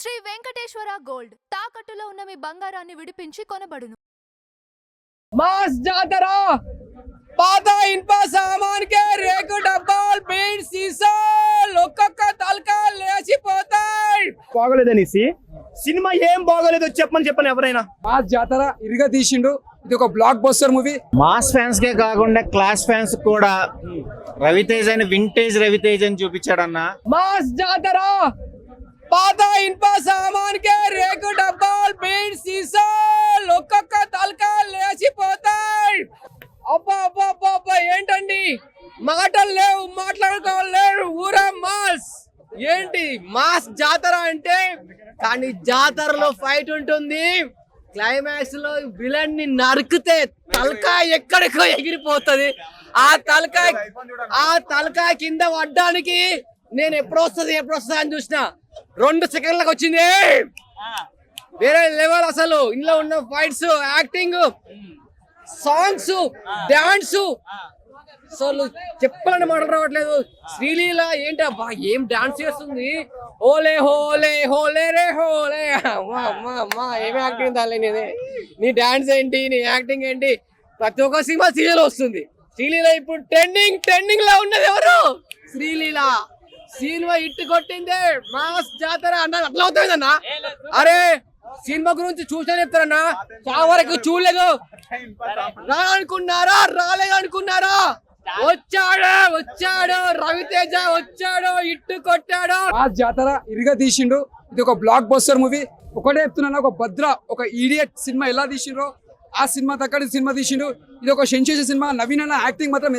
Shri Venkateswara gold తాకట్టులో ఉన్న మీ బంగారాన్ని విడిపించి కొనబడును. మాస్ జాతర పాత ఇనుప సామాన్ కే రేకు డబ్బాలు బీడ్ సీసాలు ఒక్కొక్క తలకా లేచిపోతాయి. బాగోలేదనేసి సినిమా ఏం బాగోలేదో చెప్పని ఎవరైనా. మాస్ జాతర ఇరుగా తీసిండు. ఇది ఒక blockbuster movie. Mass fans కే కాకుండా క్లాస్ ఫ్యాన్స్ కూడా రవితేజ్ అని వింటేజ్ రవితేజ్ అని చూపించాడన్న. మాస్ జాతర పాత ఇనుప సామాన్ కే రేకు డబ్బాలు బీడ్ సీసాలు ఒక్కొక్క తలకా లేచిపోతాయి. అబ్బా అబ్బా అబ్బా అబ్బా ఏంటండి మాటలు లేవు, మాట్లాడుకోలేరు. ఊరా మాస్ ఏంటి మాస్ జాతర అంటే. కానీ జాతరలో ఫైట్ ఉంటుంది. క్లైమాక్స్ లో విలన్ ని నరికితే తలకాయ ఎక్కడికో ఎగిరిపోతుంది. ఆ తలకాయ కింద పడ్డానికి నేను ఎప్పుడు వస్తుంది అని చూసిన 2 సెకండ్లకు వచ్చింది. వేరే లెవెల్ అసలు. ఇందులో ఉన్న ఫైట్స్, యాక్టింగ్, సాంగ్స్, డాన్స్ అసలు చెప్పాలని మాటలు రావట్లేదు. శ్రీలీల ఏంటి అబ్బా ఏం డాన్స్ చేస్తుంది. ఓలే హోలే హోలే రే హోలే. అమ్మా ఏమి యాక్టింగ్ తల్లి. నీ డాన్స్ ఏంటి, నీ యాక్టింగ్ ఏంటి. ప్రతి ఒక్క సినిమా సీరియల్ వస్తుంది. శ్రీలీల ఇప్పుడు ట్రెండింగ్ లో ఉన్నది ఎవరు? శ్రీలీల. సినిమా ఇట్టు కొట్టిందే. మాస్ జాతర అన్న అట్లా అవుతుందన్నా. అరే సినిమా గురించి చూసా చెప్తారన్నా. చాలా వరకు చూడలేదు. రాలేదనుకున్నారా? వచ్చాడు రవితేజ వచ్చాడు, ఇట్టు కొట్టాడు. మాస్ జాతర ఇరుగా తీసిండు. ఇది ఒక బ్లాక్ బస్టర్ మూవీ. ఒకటే చెప్తున్నా, ఒక భద్ర, ఒక ఈడియట్ సినిమా ఎలా తీసిండ్రో ఆ సినిమా తగ్గట్టు సినిమా తీసిండు. ఇది ఒక సెన్సేషన్ సినిమా. నవీన్ అన్న యాక్టింగ్ మాత్రం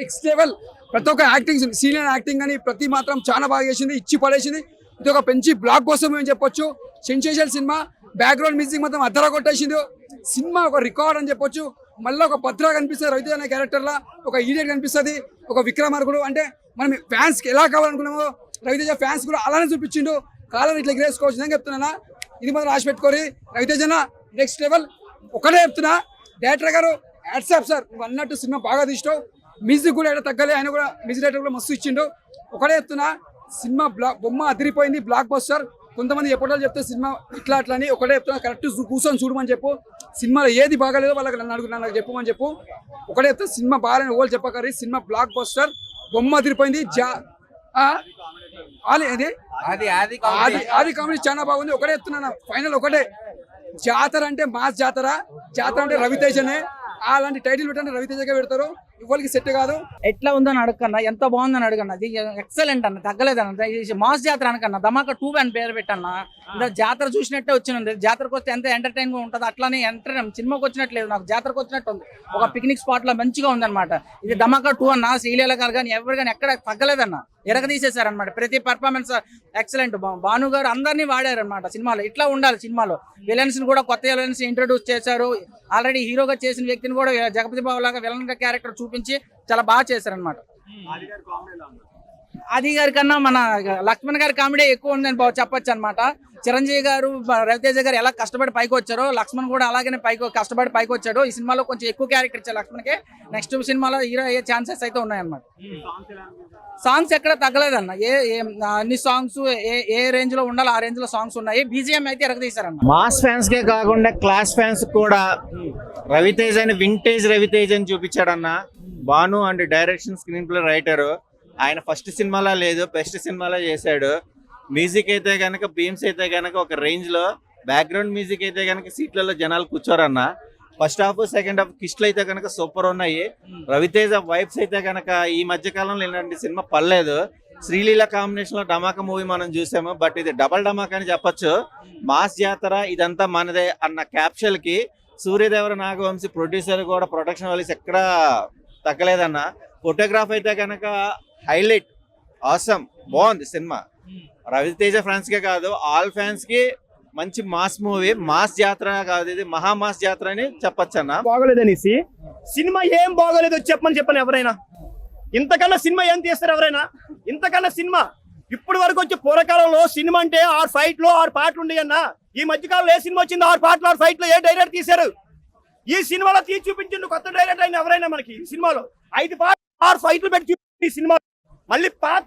ఎక్స్ లెవెల్. ప్రతి ఒక్క యాక్టింగ్, సీనియర్ యాక్టింగ్ అని ప్రతి మాత్రం చాలా బాగా చేసింది, ఇచ్చి పడేసింది. ఇది ఒక పెంచి బ్లాక్ బస్టర్ మూవీ అని చెప్పొచ్చు. Sensation cinema. బ్యాక్గ్రౌండ్ మ్యూజిక్ మాత్రం అద్దర కొట్టేసింది. సినిమా ఒక రికార్డ్ అని చెప్పొచ్చు. మళ్ళీ ఒక భద్ర కనిపిస్తుంది రవితేజ అనే క్యారెక్టర్లా. ఒక ఈడియట్ కనిపిస్తుంది, ఒక విక్రమార్కుడు. అంటే మనం ఫ్యాన్స్కి ఎలా కావాలనుకున్నామో రవితేజ ఫ్యాన్స్ కూడా అలానే చూపించిండు. కాలాన్ని ఇట్లా ఎగరేసుకోవచ్చు నేను చెప్తున్నా. ఇది మాత్రం రాసి పెట్టుకోరి. రవితేజన నెక్స్ట్ లెవెల్. ఒకటే చెప్తున్నా, డైరెక్టర్ గారు హ్యాట్సాప్ సార్, నువ్వు అన్నట్టు సినిమా బాగా తీసినావు. మ్యూజిక్ కూడా ఎక్కడ తగ్గలే. ఆయన కూడా మ్యూజిక్ డైరెక్టర్ కూడా మస్తు ఇచ్చిండు. ఒకటే చెప్తున్నా, సినిమా బొమ్మ అదిరిపోయింది, బ్లాక్ బస్టర్. కొంతమంది ఎప్పటిలో చెప్తే సినిమా ఇట్లా అట్లా అని. ఒకటే చెప్తున్నా, కరెక్ట్ కూర్చొని చూడమని చెప్పు. సినిమాలో ఏది బాగాలేదో వాళ్ళకి నాకు చెప్పమని చెప్పు. ఒకటే చెప్తే సినిమా బాగాలేని ఓళ్ళు చెప్పకరి. సినిమా బ్లాక్ బస్టర్, బొమ్మ అదిరిపోయింది. ఆది కామెడీ చాలా బాగుంది. ఒకటే చెప్తున్నా, ఫైనల్ ఒకటే, జాతర అంటే మాస్ జాతర, జాతర అంటే రవితేజనే. అలాంటి టైటిల్ పెట్టండి రవితేజగా పెడతారు. ఇవ్వరికి సెట్ కాదు. ఎట్లా ఉందని అడగన్నా, ఎంత బాగుందని అడగన్నా. ఇది ఎక్సలెంట్ అన్న, తగ్గలేదన్న. మాస్ జాతర అనకన్నా, ధమాకా 2 అని పేరు పెట్టన్నా. జాతర చూసినట్టే వచ్చింది. జాతరకు వస్తే ఎంత ఎంటర్టైన్ గా ఉంటుంది అట్లానే సినిమాకి వచ్చినట్లేదు, నాకు జాతరకు వచ్చినట్టు ఉంది. ఒక పిక్నిక్ స్పాట్ లా మంచిగా ఉందన్నమాట. ఇది ధమాకా 2 అన్న. శ్రీలీల గారు కానీ ఎవరు కానీ ఎక్కడ తగ్గలేదన్న, ఎరగదీసేశారనమాట. ప్రతి పర్ఫార్మెన్స్ ఎక్సలెంట్. భాను గారు అందరినీ వాడారనమాట సినిమాలో. ఇట్లా ఉండాలి సినిమాలో. విలన్స్ కూడా కొత్త విలన్స్ ఇంట్రొడ్యూస్ చేశారు. ఆల్రెడీ హీరోగా చేసిన వ్యక్తిని కూడా జగపతి బాబు లాగా విలన్ క్యారెక్టర్ చూపించి చాలా బాగా చేశారనమాట. ఆది గారి కన్నా మన లక్ష్మణ్ గారి కామెడీ ఎక్కువ ఉందని చెప్పొచ్చు అనమాట. చిరంజీవి గారు, రవితేజ గారు ఎలా కష్టపడి పైకి వచ్చారో లక్ష్మణ్ కూడా అలాగనే కష్టపడి పైకి వచ్చాడు. ఈ సినిమాలో కొంచెం ఎక్కువ క్యారెక్టర్ ఇచ్చారు లక్ష్మణ్కి. నెక్స్ట్ సినిమాలో హీరో అయ్యే ఛాన్సెస్ అయితే ఉన్నాయన్నమాట. సాంగ్స్ ఎక్కడ తగ్గలేదన్న. అన్ని సాంగ్స్ ఏ రేంజ్ లో ఉండాలో ఆ రేంజ్ లో సాంగ్స్ ఉన్నాయి. బీజిఎం అయితే ఎరగదీశారన్న. మాస్ ఫ్యాన్స్ కే కాకుండా క్లాస్ ఫ్యాన్స్ కూడా రవితేజ్ అని వింటేజ్ రవితేజ్ అని చూపించాడన్న. Bhanu and direction, screenplay writer. ఆయన ఫస్ట్ సినిమాలో లేదు, బెస్ట్ సినిమాలో చేశాడు. మ్యూజిక్ అయితే కనుక, బీమ్స్ అయితే కనుక ఒక రేంజ్ లో, బ్యాక్గ్రౌండ్ మ్యూజిక్ అయితే కనుక సీట్లలో జనాలు కూర్చోరన్న. ఫస్ట్ హాఫ్, సెకండ్ హాఫ్ కిస్ట్లు అయితే కనుక సూపర్ ఉన్నాయి. రవితేజ వైబ్స్ అయితే కనుక ఈ మధ్య కాలంలో ఇలాంటి సినిమా పర్లేదు. శ్రీలీల కాంబినేషన్ లో ధమాకా మూవీ మనం చూసాము, బట్ ఇది డబల్ ధమాకా అని చెప్పొచ్చు. మాస్ జాతర ఇదంతా మనదే అన్న క్యాప్షన్ కి సూర్యదేవర నాగవంశీ ప్రొడ్యూసర్ కూడా ప్రొడక్షన్ వాల్యూస్ ఎక్కడా తగ్గలేదన్న. ఫోటోగ్రాఫ్ అయితే కనుక హైలైట్, ఆసమ్, బాగుంది సినిమా. రవితేజ ఫ్యాన్స్ కే కాదు, ఆల్ ఫ్యాన్స్ కి మంచి మాస్ మూవీ. మాస్ జాతర కాదు, ఇది మహా మాస్ జాతర అని చెప్పొచ్చు అన్న. బాగోలేదనేసి సినిమా ఏం బాగోలేదో చెప్పని ఎవరైనా. ఇంతకన్నా సినిమా ఏం తీస్తారు ఎవరైనా? ఇంతకన్నా సినిమా ఇప్పుడు వరకు వచ్చే పూర్వకాలంలో సినిమా అంటే 6 ఫైట్లు 6 పాటలు ఉండేవి అన్న. ఈ మధ్యకాలంలో ఏ సినిమా వచ్చిందో 6 పాటలు 6 ఫైట్లు ఏ డైరెక్టర్ తీశారు? ఈ సినిమాలో తీసి చూపించిండు కొత్త డైరెక్టర్ అయిన ఎవరైనా మనకి. ఈ సినిమాలో 5 పాటలు 6 ఫైట్లు పెట్టి ఈ సినిమా మళ్ళీ పాత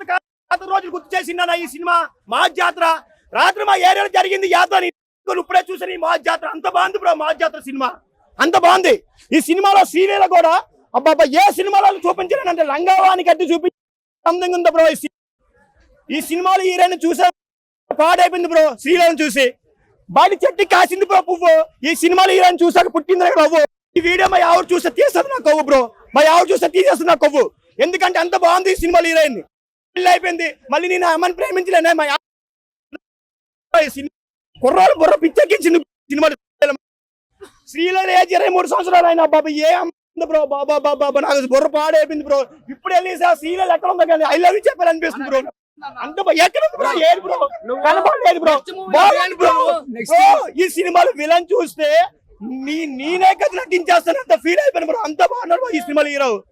రోజులు గుర్తు చేసిందన్న ఈ సినిమా. మాస్ జాతర రాత్రి మా ఏరియాలో జరిగింది యాత్ర ఇప్పుడే చూసాను. ఈ మాస్ జాతర అంత బాగుంది బ్రో. మాస్ జాతర సినిమా అంత బాగుంది. ఈ సినిమాలో శ్రీలీల కూడా అబ్బాబ్బా ఏ సినిమాలో చూపించారంటే లంగావానికి అడ్డు చూపించి సంథింగ్ ఉంది బ్రో. ఈ సినిమాలో హీరోయిన్ చూసా పాడైపోయింది బ్రో. శ్రీలీలను చూసి బయట చెట్టు కాసింది బ్రో పువ్వు. ఈ సినిమాలో హీరోయిన్ చూసాక పుట్టింది నవ్వు. ఈ వీడియో మా ఆవిడ చూస్తే తీసేది నా కొవ్వు బ్రో. మా ఆవిడ చూస్తే తీసేస్తుంది నా కొవ్వు. ఎందుకంటే అంత బాగుంది ఈ సినిమాలో హీరోయిన్. పెళ్లి అయిపోయింది మళ్ళీ నేను అమ్మని ప్రేమించలేనే. మా కుర్రాలు బుర్ర పిచ్చెక్కించింది సినిమాలు. శ్రీలీల ఏజ్ 23 సంవత్సరాలు అయినా బాబా ఏ అమ్మ బ్రో. బాబా బాబా నాకు బుర్ర పాడైపోయింది బ్రో. ఇప్పుడు వెళ్ళి శ్రీలీల ఎక్కడ ఉందో కానీ ఐ లవ్ యూ చెప్పాలనిపిస్తుంది బ్రో. అంత ఎక్కడ ఉంది బ్రో? ఏది బ్రో కనపడలేదు బ్రో. బాగుంది బ్రో. ఈ సినిమాలో విలన్ చూస్తే నేనే కదా నటించేస్తాను అంత ఫీల్ అయిపోయాను బ్రో. అంత బాగున్నాడు ఈ సినిమాలో హీరో.